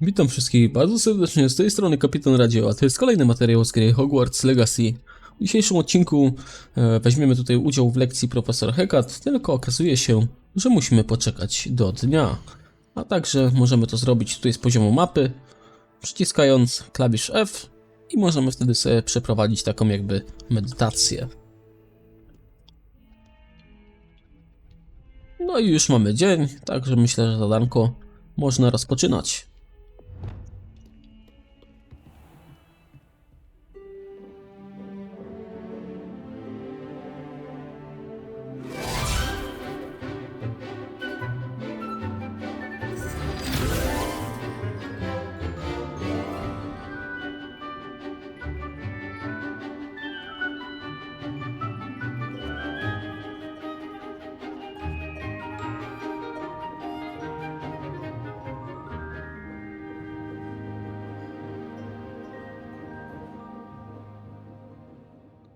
Witam wszystkich bardzo serdecznie, z tej strony Kapitan Radzieła. To jest kolejny materiał z gry Hogwarts Legacy. W dzisiejszym odcinku weźmiemy tutaj udział w lekcji profesor Hecat, tylko okazuje się, że musimy poczekać do dnia. A także możemy to zrobić tutaj z poziomu mapy, przyciskając klawisz F i możemy wtedy sobie przeprowadzić taką jakby medytację. No i już mamy dzień, także myślę, że zadanko można rozpoczynać.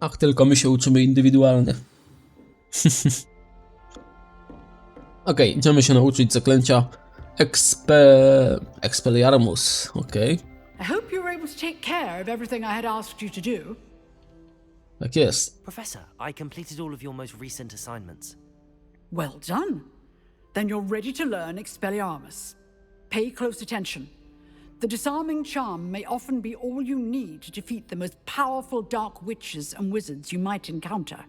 Ach, tylko my się uczymy indywidualnie. Okej, idziemy się nauczyć zaklęcia Expelliarmus. Okej. I hope you were able to take care of everything I had asked you to do. Tak jest. Professor, I completed all of your most recent assignments. Well done. Then you're ready to learn Expelliarmus. Pay close attention. The disarming charm may often be all you need to defeat the most powerful dark witches and wizards you might encounter.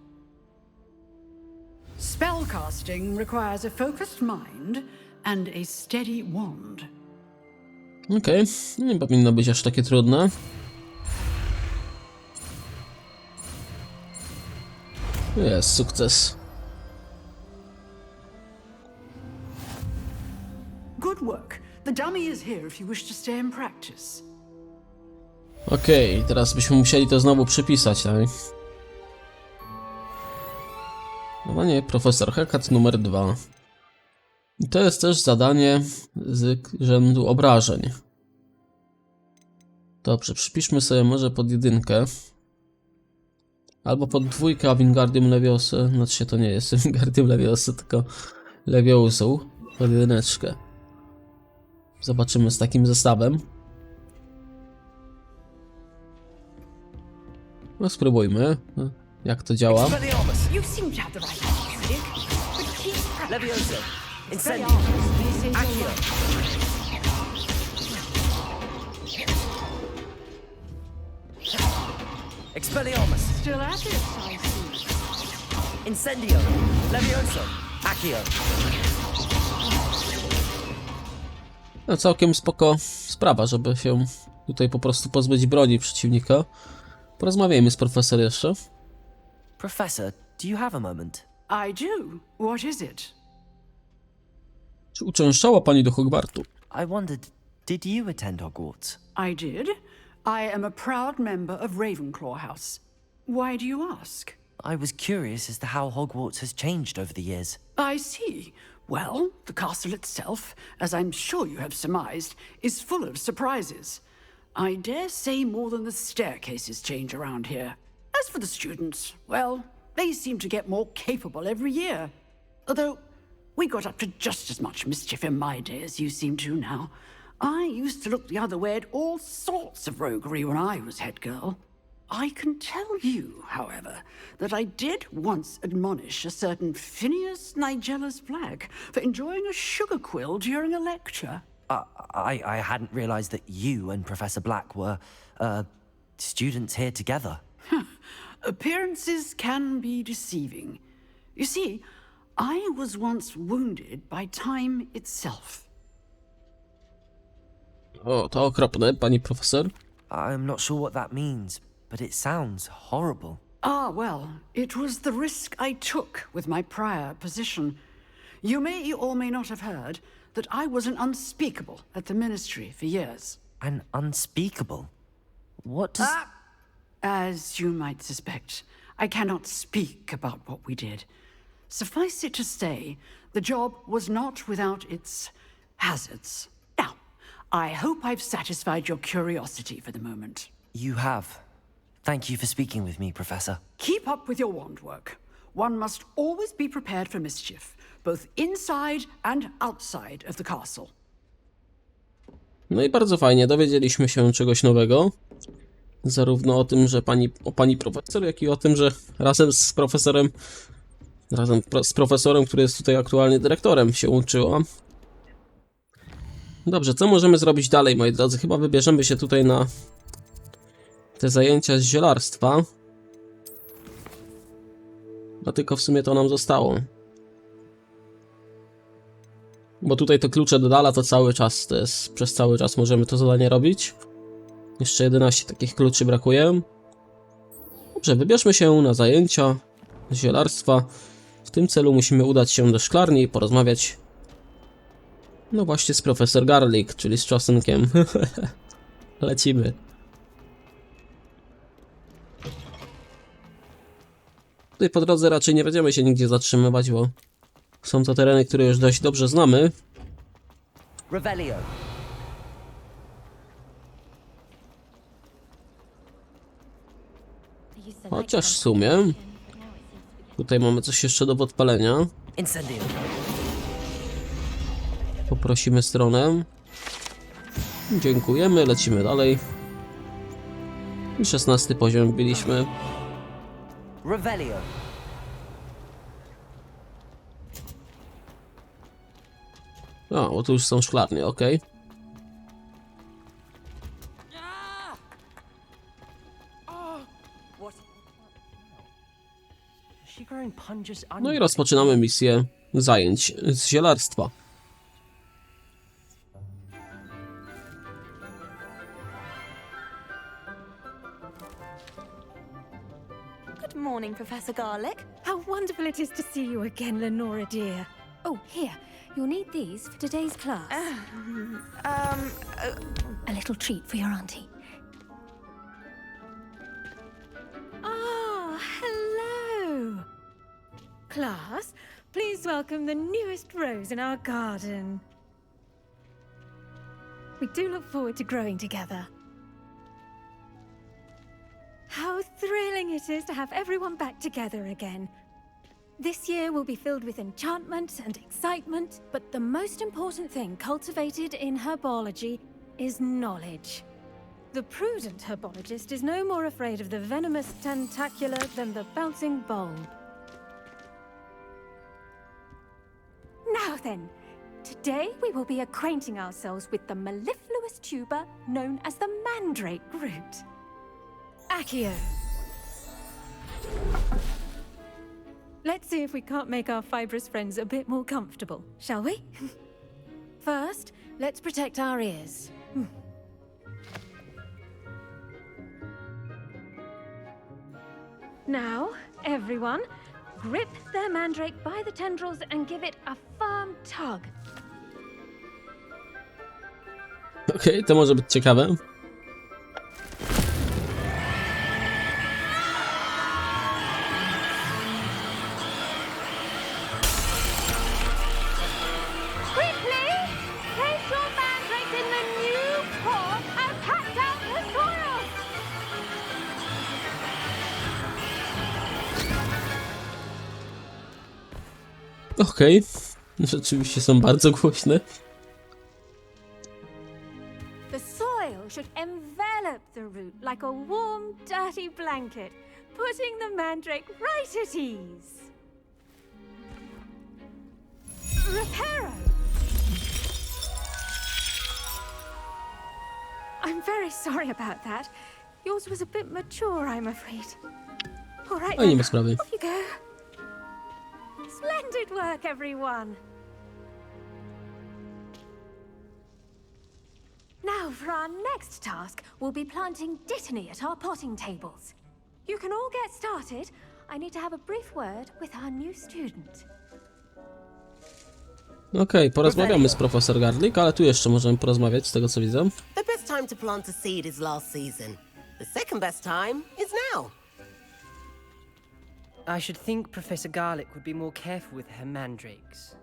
Spellcasting requires a focused mind and a steady wand. Okej, nie powinno być aż takie trudne. Jest sukces. Good work. The dummy is here if you wish to stay and practice. Okej, teraz byśmy musieli to znowu przypisać, tak? No nie, profesor Hecat numer 2. I to jest też zadanie z rzędu obrażeń. Dobrze, przypiszmy sobie może pod 1. Albo pod 2 Wingardium Leviosa. Znaczy to nie jest Wingardium Leviosa, tylko Leviosą. Pod 1. Zobaczymy z takim zestawem. No spróbujmy, jak to działa. You seem to have the right attitude, but keep practicing. Leviosa, incendio, Expelliarmus may save your accio, life. Expelliarmus, Still at it, I see. incendio, Leviosa, accio. No całkiem spoko sprawa, żeby się tutaj po prostu pozbyć broni przeciwnika. Porozmawiajmy z profesorem jeszcze. Professor, do you have a moment? I do. What is it? Czy uczęszczała pani do Hogwartu? I wondered, did you attend Hogwarts? I did. I am a proud member of Ravenclaw House. Why do you ask? I was curious as to how Hogwarts has changed over the years. I see. Well, the castle itself, as I'm sure you have surmised, is full of surprises. I dare say more than the staircases change around here. As for the students, well, they seem to get more capable every year. Although, we got up to just as much mischief in my day as you seem to now. I used to look the other way at all sorts of roguery when I was head girl. I can tell you, however, that I did once admonish a certain Phineas Nigella's Black for enjoying a sugar quill during a lecture. I hadn't realized that you and Professor Black were, students here together. Appearances can be deceiving. You see, I was once wounded by time itself. O, to okropne, pani profesor. I'm not sure what that means, but it sounds horrible. Ah, well, it was the risk I took with my prior position. You may or may not have heard that I was an unspeakable at the ministry for years. An unspeakable? What does... As you might suspect, I cannot speak about what we did. Suffice it to say, the job was not without its hazards. Now, I hope I've satisfied your curiosity for the moment. You have. Thank you for speaking with me, Professor. Keep up with your wand work. One must always be prepared for mischief, both inside and outside of the castle. No i bardzo fajnie, dowiedzieliśmy się czegoś nowego. Zarówno o tym, że pani profesor, jak i o tym, że razem z profesorem, który jest tutaj aktualnie dyrektorem, się uczyła. Dobrze, co możemy zrobić dalej, moi drodzy? Chyba wybierzemy się tutaj na te zajęcia z zielarstwa. No tylko w sumie to nam zostało. Bo tutaj te klucze do dala to cały czas, to jest przez cały czas możemy to zadanie robić. Jeszcze 11 takich kluczy brakuje. Dobrze, wybierzmy się na zajęcia z zielarstwa. W tym celu musimy udać się do szklarni i porozmawiać. No właśnie z profesor Garlic, czyli z czosnkiem. Lecimy. Tutaj po drodze raczej nie będziemy się nigdzie zatrzymywać, bo są to tereny, które już dość dobrze znamy. Revelio. Chociaż w sumie tutaj mamy coś jeszcze do podpalenia. Incendio. Poprosimy stronę. Dziękujemy, lecimy dalej. I 16 poziom wbiliśmy. Revelio. A, bo tu już są szklarnie, ok. No i rozpoczynamy misję zajęć z zielarstwa. Good morning, Professor Garlic. How wonderful it is to see you again, Lenora dear. Oh, here. You'll need these for today's class. A little treat for your auntie. Ah, hello. Class, please welcome the newest rose in our garden. We do look forward to growing together. How thrilling it is to have everyone back together again. This year will be filled with enchantment and excitement, but the most important thing cultivated in herbology is knowledge. The prudent herbologist is no more afraid of the venomous tentacular than the bouncing bulb. Now then, today we will be acquainting ourselves with the mellifluous tuber known as the mandrake root. Accio. Let's see if we can't make our fibrous friends a bit more comfortable, shall we? First, let's protect our ears. Now, everyone, grip their mandrake by the tendrils and give it a firm tug. Okej, to może być ciekawe. Okej, rzeczywiście są bardzo głośne. The soil should envelop the root like a warm, dirty blanket, putting the mandrake right at ease. Reparo! I'm very sorry about that. Yours was a bit mature, I'm afraid. All right, O, nie then. ma sprawy. Off you go. Splendid work, everyone! Now, for our next task, we'll be planting dittany at our potting tables. You can all get started. I need to have a brief word with our new student. Okej, porozmawiamy z profesor Garlic, ale tu jeszcze możemy porozmawiać, z tego co widzę. The best time to plant a seed is last season. The second best time is now. I should think Professor Garlic would be more careful with her mandrakes.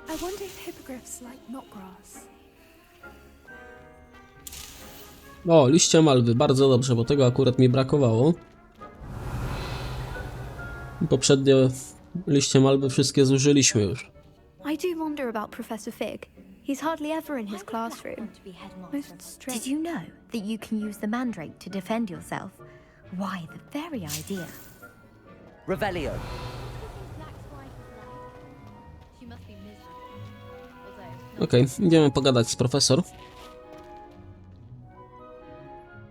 I wonder if hippogriffs like knotgrass. O, liście malwy, bardzo dobrze, bo tego akurat mi brakowało. Poprzednio Liście malby wszystkie zużyliśmy już. I do wonder about Professor Fig. He's hardly ever in his classroom. Most strict. Did you know that you can use the mandrake to defend yourself? Why, the very idea. Revelio. Okej, idziemy pogadać z profesor.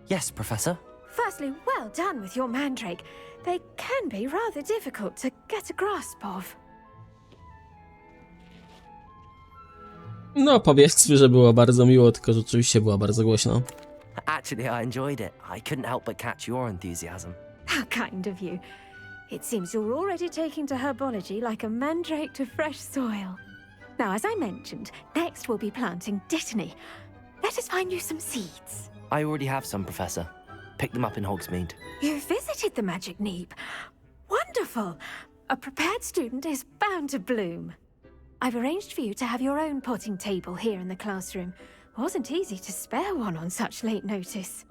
Yes, Professor. Firstly, well done with your mandrake. They can be rather difficult to get a grasp of. No, powiedzmy, że było bardzo miło, tylko rzeczywiście była bardzo głośno. Actually, I enjoyed it. I couldn't help but catch your enthusiasm. How kind of you. It seems you're already taking to herbology like a mandrake to fresh soil. Now, as I mentioned, next we'll be planting dittany. Let us find you some seeds. I already have some, Professor. Picked them up in Hogsmeade. You visited the Magic Neep. Wonderful. A prepared student is bound to bloom. I've arranged for you to have your own potting table here in the classroom. Wasn't easy to spare one on such late notice.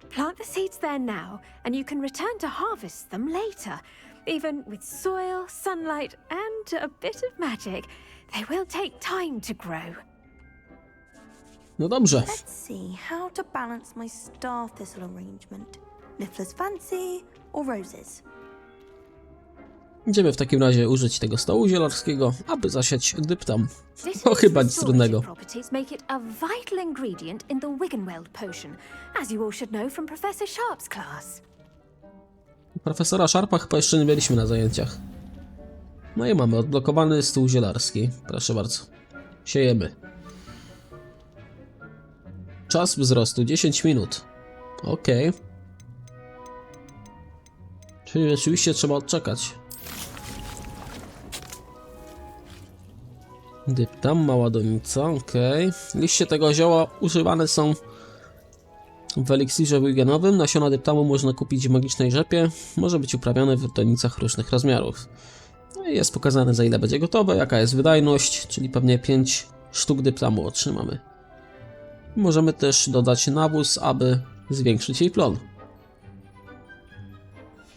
Plant the seeds there now, and you can return to harvest them later. Even with soil, sunlight, and a bit of magic, they will take time to grow. No dobrze. Let's see how to balance my star thistle arrangement. Niffler's fancy or roses? Idziemy w takim razie użyć tego stołu zielarskiego, aby zasiać dyptam. Dittany's No chyba nic restorative trudnego. properties make it a vital ingredient in the Wiggenweld potion, as you all should know from Professor Sharp's class. Profesora Sharpa chyba jeszcze nie mieliśmy na zajęciach. No i mamy odblokowany stół zielarski. Proszę bardzo. Siejemy. Czas wzrostu 10 minut. Okej. Czyli rzeczywiście trzeba odczekać. Dyptam, mała donica, okej. Liście tego zioła używane są w eliksirze wigenowym. Nasiona dyptamu można kupić w magicznej rzepie. Może być uprawiane w donicach różnych rozmiarów. No i jest pokazane, za ile będzie gotowe, jaka jest wydajność, czyli pewnie 5 sztuk dyptamu otrzymamy. Możemy też dodać nawóz, aby zwiększyć jej plon.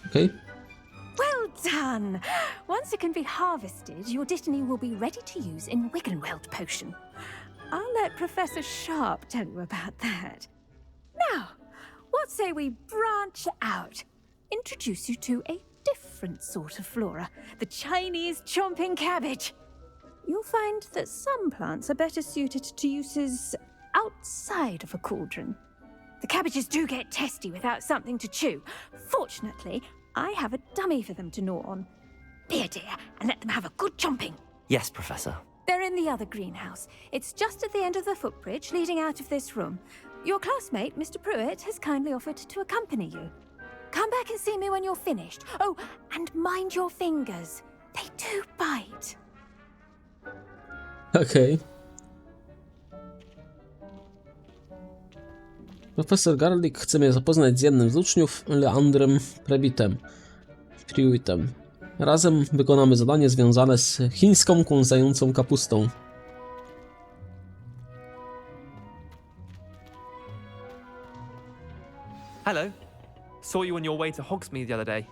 Okej. Well done! Once it can be harvested, your dittany will be ready to use in Wiggenweld potion. I'll let Professor Sharp tell you about that. Now, what say we branch out? Introduce you to a different sort of flora, the Chinese chomping cabbage. You'll find that some plants are better suited to uses outside of a cauldron. The cabbages do get testy without something to chew. Fortunately, I have a dummy for them to gnaw on. Be a dear and let them have a good chomping. Yes, Professor. They're in the other greenhouse. It's just at the end of the footbridge leading out of this room. Your classmate, Mr. Pruitt, has kindly offered to accompany you. Come back and see me when you're finished. Oh, and mind your fingers. They do bite. Okej. Profesor Garlick chce mnie zapoznać z jednym z uczniów, Leandrem Pruittem. Razem wykonamy zadanie związane z chińską kąsającą kapustą. Hello. Saw you on your way to Hogsmeade the other day.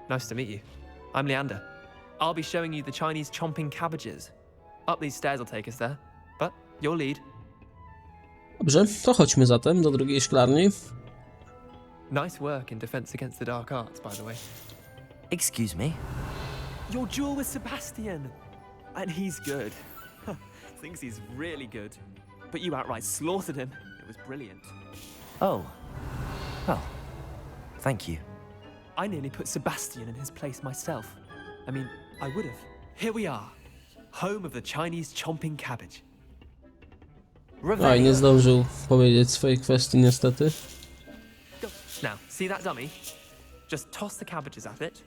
Nice to meet you. I'm Leander. I'll be showing you the Chinese chomping cabbages. Up these stairs will take us there, but you'll lead. Dobrze, to chodźmy zatem do drugiej szklarni. Nice work in defense against the dark arts, by the way. Excuse me? Your duel with Sebastian! And he's good. Thinks he's really good. But you outright slaughtered him. It was brilliant. Oh. Well, thank you. I nearly put Sebastian in his place myself. I mean, I would have. Here we are. Home of the Chinese chomping cabbage. Oj, nie zdążył powiedzieć swojej kwestii niestety. Go. Now, see that dummy? Just toss the cabbages at it,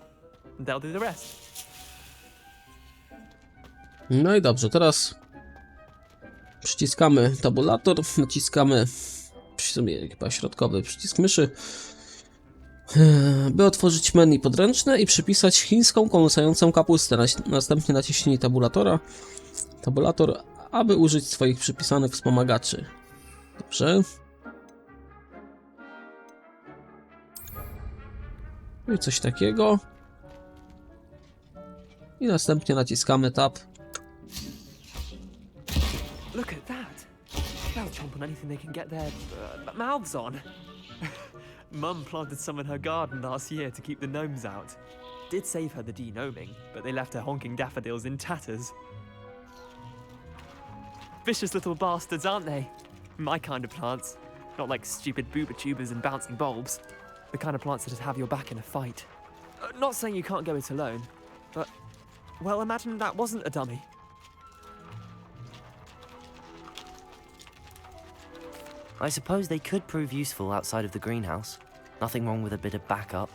and they'll do the rest. No i dobrze, teraz przyciskamy tabulator, naciskamy w sumie chyba środkowy przycisk myszy, by otworzyć menu podręczne i przypisać chińską kąsającą kapustę. Następnie naciśnij tabulator, aby użyć swoich przypisanych wspomagaczy. Dobrze. I coś takiego. I następnie naciskamy tab. Look at that. They'll chomp on anything they can get their mouths on. Mum planted some in her garden last year to keep the gnomes out. Did save her the de-gnoming, but they left her honking daffodils in tatters. Vicious little bastards, aren't they? My kind of plants. Not like stupid booba tubers and bouncing bulbs. The kind of plants that'd have your back in a fight. Not saying you can't go it alone, but, well, imagine that wasn't a dummy. I suppose they could prove useful outside of the greenhouse. Nothing wrong with a bit of backup,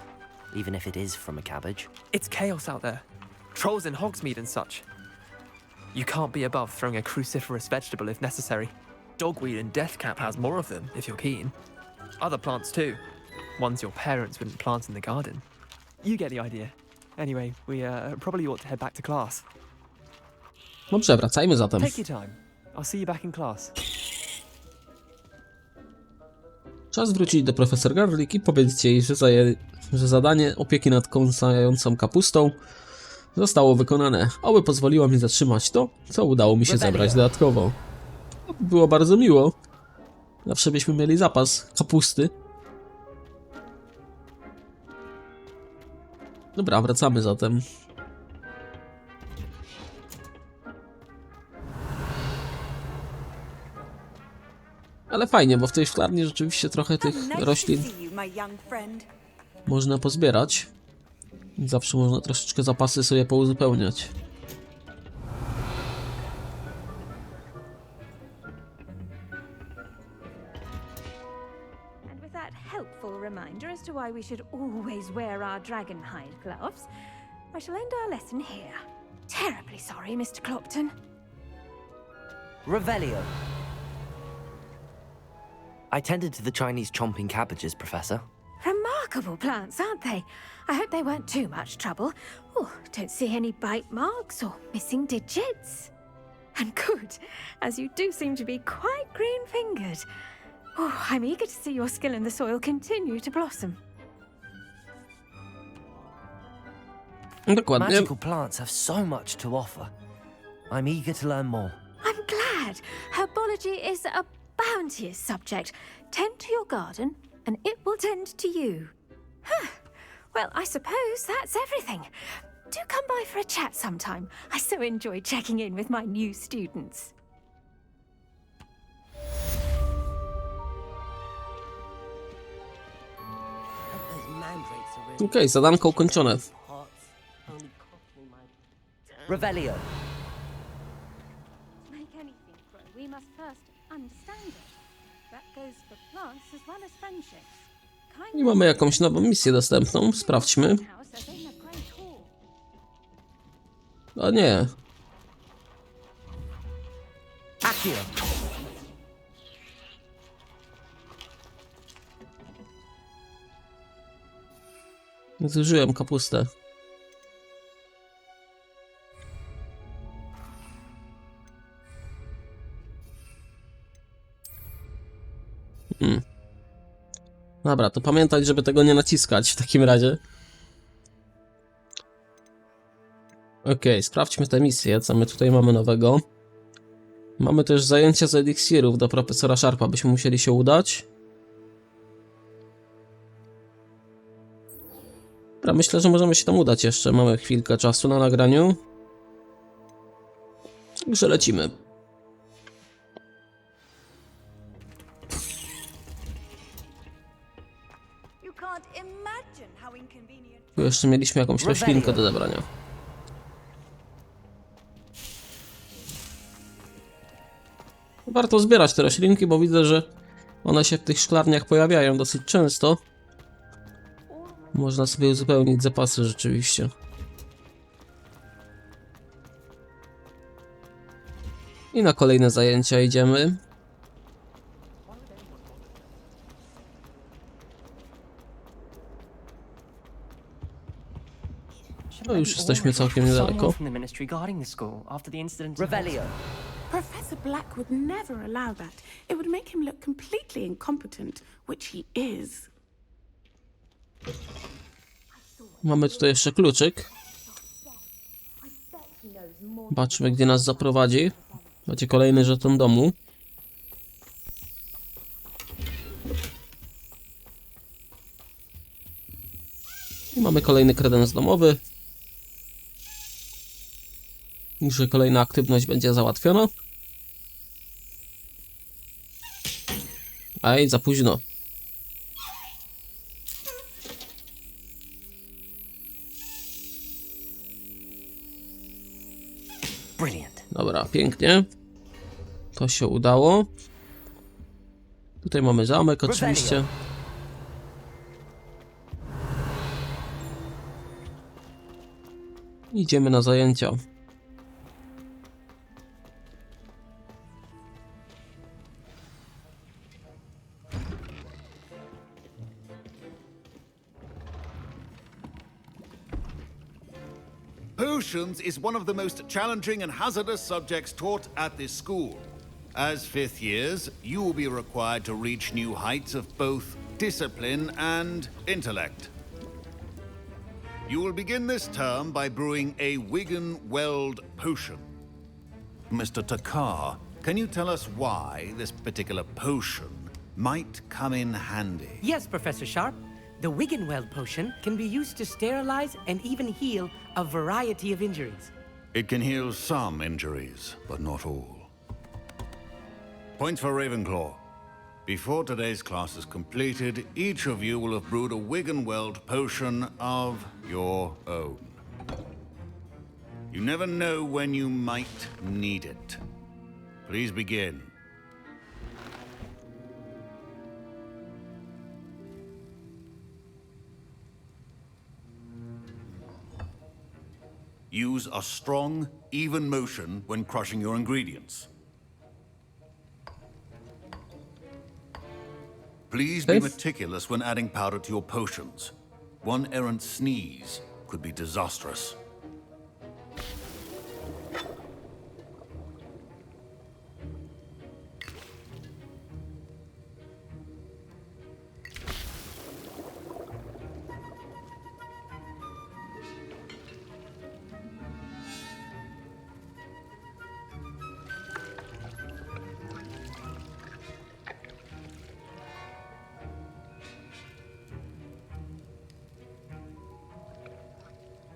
even if it is from a cabbage. It's chaos out there. Trolls in Hogsmeade and such. You can't be above throwing a cruciferous vegetable if necessary. Dogweed and deathcap has more of them, if you're keen. Other plants too. Ones your parents wouldn't plant in the garden. You get the idea. Anyway, we probably ought to head back to class. Dobrze, wracajmy zatem. Take your time. I'll see you back in class. Czas wrócić do profesor Garlick i powiedzieć jej, że zadanie opieki nad kąsającą kapustą zostało wykonane, aby pozwoliła mi zatrzymać to, co udało mi się zebrać dodatkowo. Było bardzo miło. Zawsze byśmy mieli zapas kapusty. Dobra, wracamy zatem. Ale fajnie, bo w tej szklarni rzeczywiście trochę tych roślin można pozbierać. Zawsze można troszeczkę zapasy sobie pouzupełniać. And with that helpful reminder as to why we should always wear our dragon hide gloves, I shall end our lesson here. Terribly sorry, Mr. Clopton. Revelio. I tended to the Chinese chomping cabbages, Professor. Remarkable plants, aren't they? I hope they weren't too much trouble. Oh, don't see any bite marks or missing digits. And good, as you do seem to be quite green-fingered. Oh, I'm eager to see your skill in the soil continue to blossom. Dokładnie. Magical plants have so much to offer. I'm eager to learn more. I'm glad. Herbology is a bounteous subject. Tend to your garden, and it will tend to you. Huh. Well, I suppose that's everything. Do come by for a chat sometime. I so enjoy checking in with my new students. Okej, zadanko ukończone. Revelio. To make anything grow, we must first understand it. That goes for plants as well as friendships. I mamy jakąś nową misję dostępną. Sprawdźmy. O nie. Accio. Zużyłem kapustę. Dobra, to pamiętać, żeby tego nie naciskać w takim razie. Okej, sprawdźmy tę misję, co my tutaj mamy nowego. Mamy też zajęcia z eliksirów do profesora Sharpa, byśmy musieli się udać. Dobra, myślę, że możemy się tam udać jeszcze. Mamy chwilkę czasu na nagraniu. Także lecimy. Tu jeszcze mieliśmy jakąś roślinkę do zebrania. Warto zbierać te roślinki, bo widzę, że one się w tych szklarniach pojawiają dosyć często. Można sobie uzupełnić zapasy rzeczywiście. I na kolejne zajęcia idziemy. No już jesteśmy całkiem niedaleko. Revelio. Professor Black would never allow that. It would make him look completely incompetent, which he is. Mamy tutaj jeszcze kluczyk. Zobaczmy, gdzie nas zaprowadzi. Macie kolejny żeton domu. I mamy kolejny kredens domowy. I że kolejna aktywność będzie załatwiona. Ej, za późno. Dobra, pięknie. To się udało. Tutaj mamy zamek oczywiście. Idziemy na zajęcia. Potions is one of the most challenging and hazardous subjects taught at this school. As fifth years, you will be required to reach new heights of both discipline and intellect. You will begin this term by brewing a Wigan-Weld potion. Mr. Takar, can you tell us why this particular potion might come in handy? Yes, Professor Sharp. The Wigan-Weld potion can be used to sterilize and even heal a variety of injuries. It can heal some injuries, but not all. Points for Ravenclaw. Before today's class is completed, each of you will have brewed a Wigan-Weld potion of your own. You never know when you might need it. Please begin. Use a strong, even motion when crushing your ingredients. Please be meticulous when adding powder to your potions. One errant sneeze could be disastrous.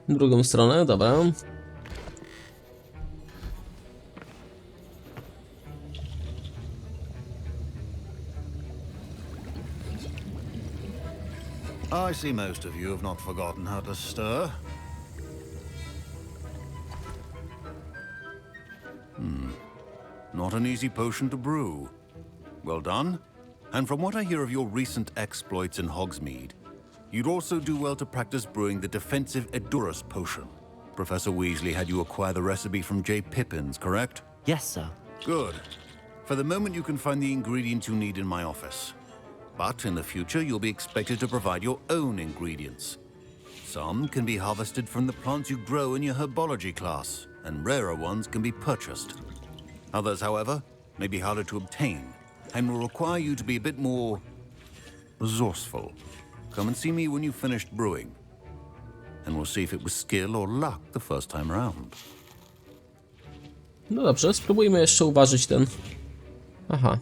Drugą stronę, dobra. I see most of you have not forgotten how to stir. Not an easy potion to brew. Well done. And from what I hear of your recent exploits in Hogsmeade, you'd also do well to practice brewing the defensive Edurus potion. Professor Weasley had you acquire the recipe from J. Pippin's, correct? Yes, sir. Good. For the moment, you can find the ingredients you need in my office. But in the future, you'll be expected to provide your own ingredients. Some can be harvested from the plants you grow in your herbology class, and rarer ones can be purchased. Others, however, may be harder to obtain, and will require you to be a bit more resourceful. Come and see me when you've finished brewing, and we'll see if it was skill or luck the first time around. No dobrze, spróbujmy jeszcze uważać ten. Aha.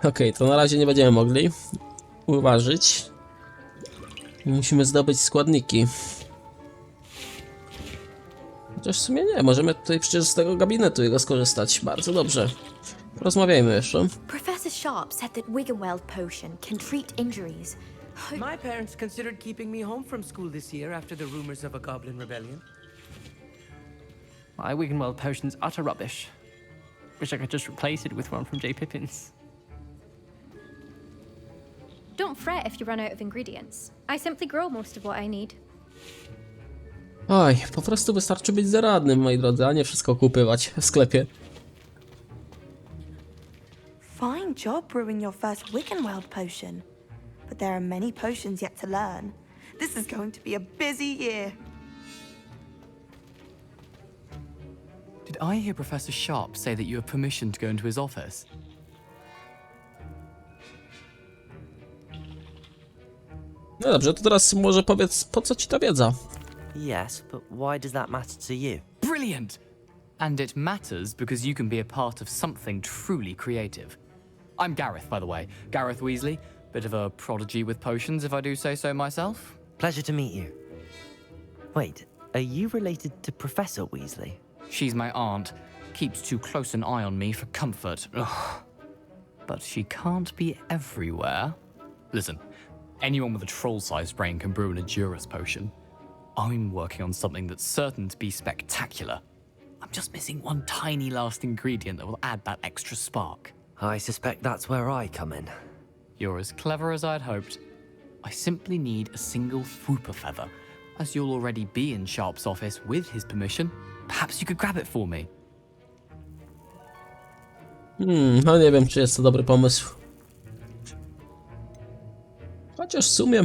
Okej, to na razie nie będziemy mogli uważać. Musimy zdobyć składniki. Chociaż w sumie nie, możemy tutaj przecież z tego gabinetu jego skorzystać. Bardzo dobrze. Porozmawiajmy jeszcze. Professor Sharp said that Wigan-Weld potion can treat injuries. My parents considered keeping me home from school this year after the rumors of a goblin rebellion. My Wigan-Weld potion's utter rubbish. Wish I could just replace it with one from J. Pippin's. Don't fret if you run out of ingredients. I simply grow most of what I need. Oj, po prostu wystarczy być zaradnym, moi drodzy, a nie wszystko kupywać w sklepie. Fine job brewing your first Wigan-Weld potion. But there are many potions yet to learn. This is going to be a busy year. Did I hear Professor Sharp say that you have permission to go into his office? No dobrze, to teraz może powiedz, po co ci ta wiedza? Yes, but why does that matter to you? Brilliant! And it matters because you can be a part of something truly creative. I'm Gareth, by the way. Gareth Weasley. Bit of a prodigy with potions, if I do say so myself. Pleasure to meet you. Wait, are you related to Professor Weasley? She's my aunt. Keeps too close an eye on me for comfort. Ugh. But she can't be everywhere. Listen, anyone with a troll-sized brain can brew an Edurus potion. I'm working on something that's certain to be spectacular. I'm just missing one tiny last ingredient that will add that extra spark. I suspect that's where I come in. You're as clever as I'd hoped. I simply need a single Fwooper feather. As you'll already be in Sharp's office with his permission, perhaps you could grab it for me. No nie wiem, czy jest to dobry pomysł. Chociaż w sumie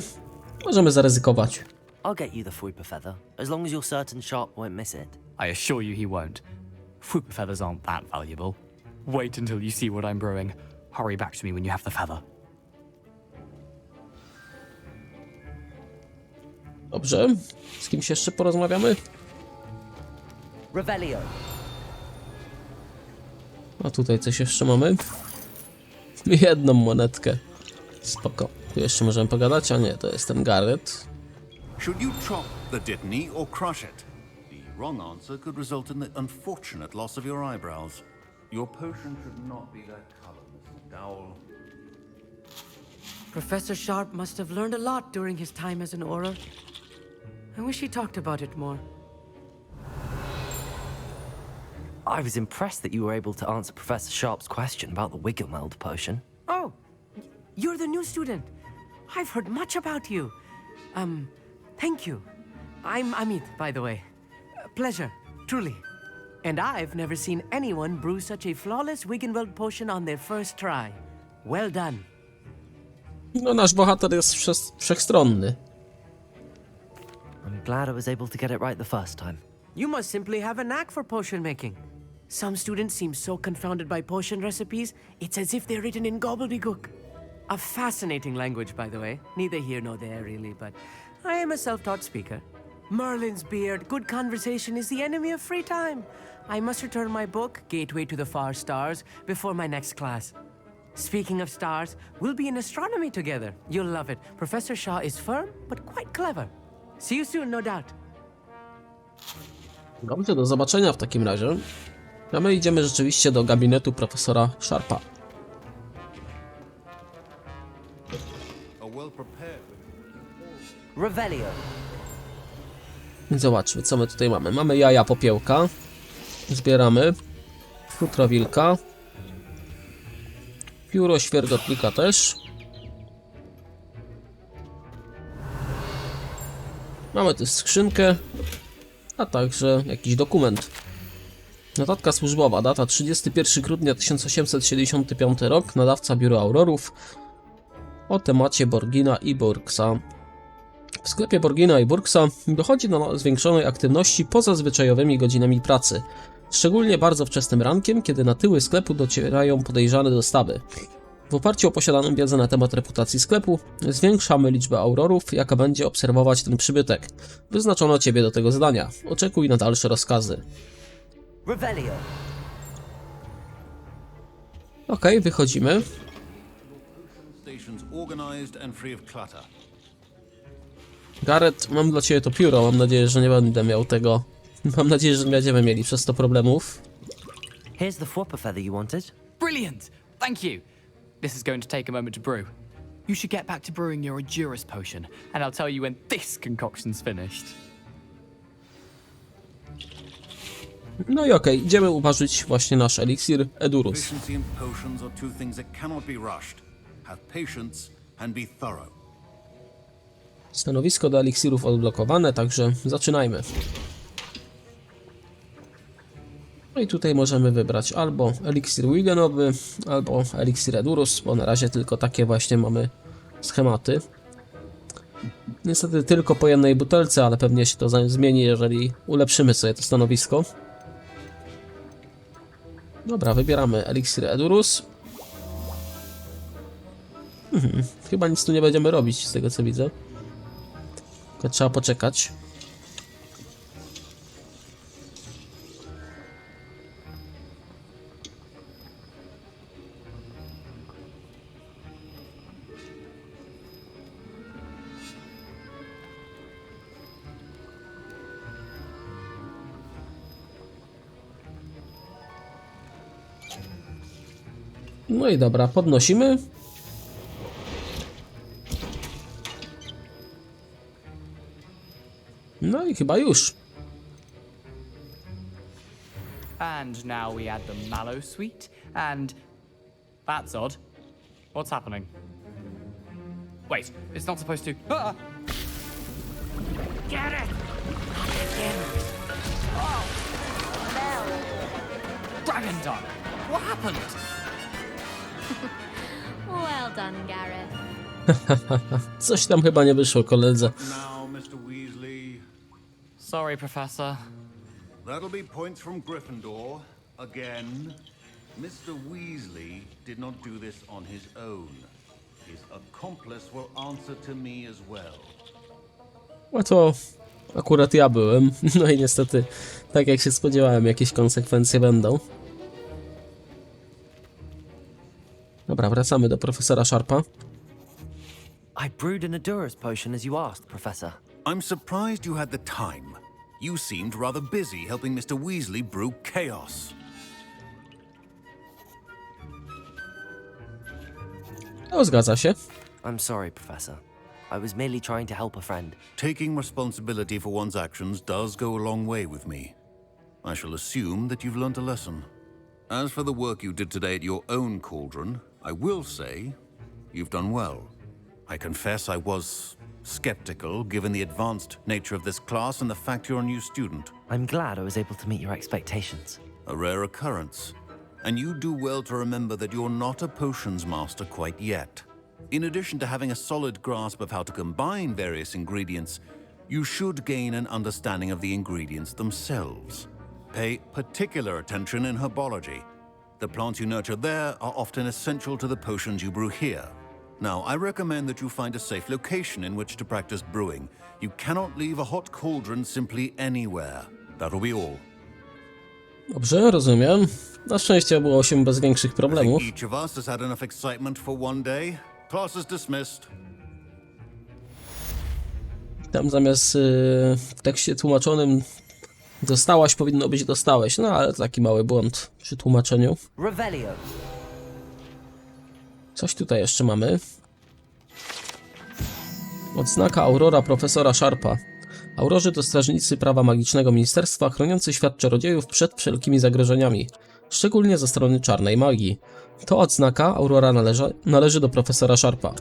możemy zaryzykować. I'll get you the Fwooper feather, as long as you're certain Sharp won't miss it. I assure you he won't. Fwooper feathers aren't that valuable. Wait until you see what I'm brewing. Hurry back to me when you have the feather. Dobrze. Z kimś jeszcze porozmawiamy? Revelio. A tutaj coś jeszcze mamy? Jedną monetkę. Spoko. Tu jeszcze możemy pogadać, a nie, to jest ten Gareth. Should you chop the dittany or crush it? The wrong answer could result in the unfortunate loss of your eyebrows. Your potion should not be that color, Mr. Dowell. Professor Sharp must have learned a lot during his time as an Auror. I wish he talked about it more. I was impressed that you were able to answer Professor Sharp's question about the Wiggenweld potion. Oh, you're the new student. I've heard much about you. Thank you. I'm Amit, by the way. Pleasure, truly. And I've never seen anyone brew such a flawless Wiggenweld potion on their first try. Well done. No, nasz bohater jest wszechstronny. I'm glad I was able to get it right the first time. You must simply have a knack for potion making. Some students seem so confounded by potion recipes, it's as if they're written in gobbledygook. A fascinating language, by the way. Neither here nor there, really, but I am a self-taught speaker. Merlin's beard, good conversation is the enemy of free time. I must return my book, Gateway to the Far Stars, before my next class. Speaking of stars, we'll be in astronomy together. You'll love it. Professor Shaw is firm, but quite clever. See you soon, no doubt. Dobrze, do zobaczenia w takim razie. A my idziemy rzeczywiście do gabinetu profesora Sharpa. Revelio. Zobaczmy, co my tutaj mamy. Mamy jaja popiełka. Zbieramy. Futro wilka. Pióro świergotnika też. Mamy tu skrzynkę, a także jakiś dokument. Notatka służbowa, data 31 grudnia 1875 rok, nadawca Biuro Aurorów, o temacie Borgina i Burksa. W sklepie Borgina i Burksa dochodzi do zwiększonej aktywności poza zwyczajowymi godzinami pracy, szczególnie bardzo wczesnym rankiem, kiedy na tyły sklepu docierają podejrzane dostawy. W oparciu o posiadaną wiedzę na temat reputacji sklepu, zwiększamy liczbę aurorów, jaka będzie obserwować ten przybytek. Wyznaczono ciebie do tego zadania. Oczekuj na dalsze rozkazy. Revelio. Okej, wychodzimy. Gareth, mam dla ciebie to pióro. Mam nadzieję, że nie będę miał tego. Mam nadzieję, że nie będziemy mieli przez to problemów. Here's the Fwooper feather you wanted. Brilliant! Thank you. This is going to take a moment to brew. You should get back to brewing your Edurus potion, and I'll tell you when this concoction's finished. No i okej, idziemy uważać właśnie nasz eliksir Edurus. Stanowisko do eliksirów odblokowane, także zaczynajmy. No i tutaj możemy wybrać albo eliksir Wiggenowy, albo eliksir Edurus, bo na razie tylko takie właśnie mamy schematy. Niestety tylko po jednej butelce, ale pewnie się to zmieni, jeżeli ulepszymy sobie to stanowisko. Dobra, wybieramy eliksir Edurus. Chyba nic tu nie będziemy robić, z tego co widzę. Tylko trzeba poczekać. No i dobra, podnosimy. No i chyba już. And now we add the mallow sweet, and that's odd. What's happening? Wait, it's not supposed to. Ah! Get it! Oh! Dragon Dog! What happened? Well done, Gareth. Coś tam chyba nie wyszło, koledze. Now, Mr. Weasley. Sorry, Professor. That'll be points from Gryffindor. Again. Mr. Weasley did not do this on his own. His accomplice will answer to me as well. No to akurat ja byłem. No i niestety, tak jak się spodziewałem, jakieś konsekwencje będą. Dobra, wracamy do profesora Sharpa. I brewed an Adurus potion as you asked, Professor. I'm surprised you had the time. You seemed rather busy helping Mr. Weasley brew chaos. No, zgadza się. I'm sorry, Professor. I was merely trying to help a friend. Taking responsibility for one's actions does go a long way with me. I shall assume that you've learnt a lesson. As for the work you did today at your own cauldron, I will say you've done well. I confess I was skeptical given the advanced nature of this class and the fact you're a new student. I'm glad I was able to meet your expectations. A rare occurrence. And you do well to remember that you're not a potions master quite yet. In addition to having a solid grasp of how to combine various ingredients, you should gain an understanding of the ingredients themselves. Pay particular attention in herbology. The plants you nurture there are often essential to the potions you brew here. Now, I recommend that you find a safe location in which to practice brewing. You cannot leave a hot cauldron simply anywhere. That'll be all. Dobrze, rozumiem. Na szczęście obyło się bez większych problemów. Each of us has had enough excitement for one day. Class is dismissed. Tam zamiast w tekście tłumaczonym dostałaś powinno być dostałeś. No ale taki mały błąd przy tłumaczeniu. Revelio. Coś tutaj jeszcze mamy. Odznaka Aurora profesora Sharpa. Aurorzy to strażnicy prawa magicznego ministerstwa, chroniący świat czarodziejów przed wszelkimi zagrożeniami, szczególnie ze strony czarnej magii. To odznaka Aurora należy do profesora Sharpa.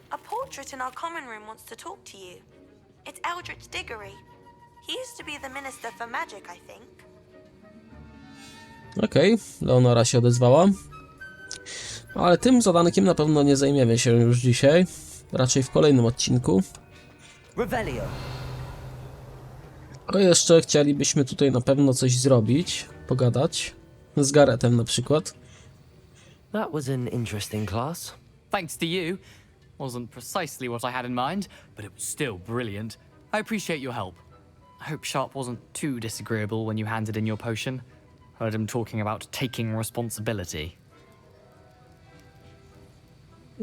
A portrait in our common room wants to talk to you. It's Eldritch Diggory. He used to be the Minister for Magic, I think. Okej, Leonora się odezwała. Ale tym zadankiem na pewno nie zajmiemy się już dzisiaj. Raczej w kolejnym odcinku. Revelio. A jeszcze chcielibyśmy tutaj na pewno coś zrobić. Pogadać. Z Garethem na przykład. That was an interesting class. Thanks to you. Wasn't precisely what I had in mind, but it was still brilliant. I appreciate your help. I hope Sharp wasn't too disagreeable when you handed in your potion. Heard him talking about taking responsibility.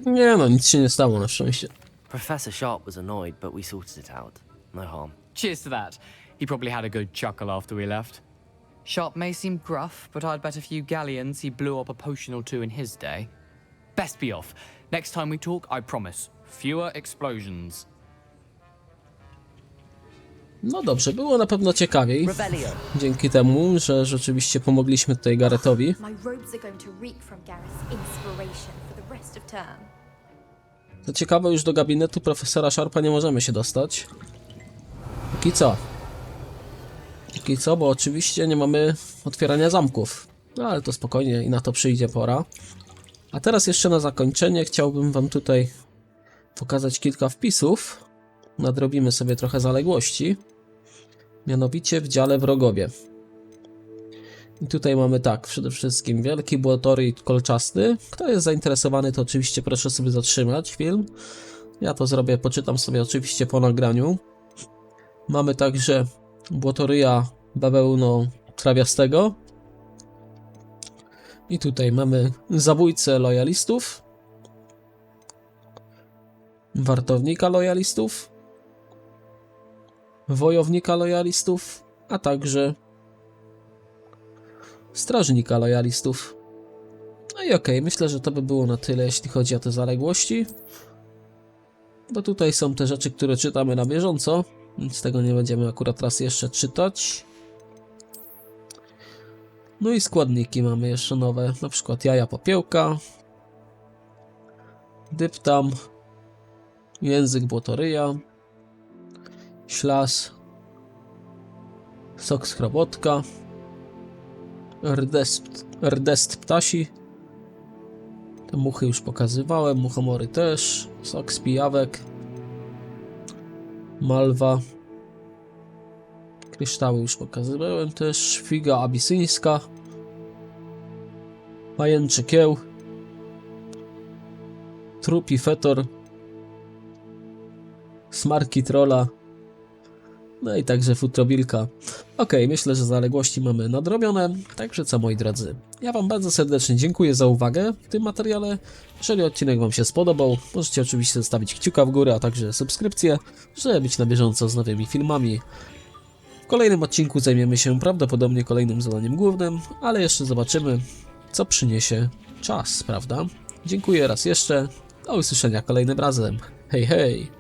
Nie no, nic się nie stało na szczęście. Professor Sharp was annoyed, but we sorted it out. No harm. Cheers to that. He probably had a good chuckle after we left. Sharp may seem gruff, but I'd bet a few galleons he blew up a potion or two in his day. Best be off. Next time we talk, I promise, fewer explosions. No dobrze, było na pewno ciekawiej. Revelio. Dzięki temu, że rzeczywiście pomogliśmy tutaj Garethowi. My robes are going to reek from Gareth's inspiration for the rest of term. Co ciekawe, już do gabinetu profesora Sharpa nie możemy się dostać. Póki co. Póki co, bo oczywiście nie mamy otwierania zamków. No ale to spokojnie i na to przyjdzie pora. A teraz jeszcze na zakończenie chciałbym wam tutaj pokazać kilka wpisów. Nadrobimy sobie trochę zaległości. Mianowicie w dziale wrogowie. I tutaj mamy tak, przede wszystkim wielki błotoryj kolczasty. Kto jest zainteresowany, to oczywiście proszę sobie zatrzymać film. Ja to zrobię, poczytam sobie oczywiście po nagraniu. Mamy także błotoryja bawełno-trawiastego. I tutaj mamy zabójcę lojalistów. Wartownika lojalistów. wojownika lojalistów, a także strażnika lojalistów. No i okej, myślę, że to by było na tyle, jeśli chodzi o te zaległości. Bo tutaj są te rzeczy, które czytamy na bieżąco, więc tego nie będziemy akurat raz jeszcze czytać. No i składniki mamy jeszcze nowe, na przykład jaja popiełka, dyptam, język błotoryja, ślas, sok z chrobotka, rdest ptasi, te muchy już pokazywałem, muchomory też, sok z pijawek, malwa, kryształy już pokazywałem też, figa abisyńska, pajęczy kieł, trupi fetor, smarki trolla, no i także futrobilka. Okej, myślę, że zaległości mamy nadrobione, także co moi drodzy, ja wam bardzo serdecznie dziękuję za uwagę w tym materiale. Jeżeli odcinek wam się spodobał, możecie oczywiście zostawić kciuka w górę, a także subskrypcję, żeby być na bieżąco z nowymi filmami. W kolejnym odcinku zajmiemy się prawdopodobnie kolejnym zadaniem głównym, ale jeszcze zobaczymy, co przyniesie czas, prawda? Dziękuję raz jeszcze, do usłyszenia kolejnym razem. Hej, hej!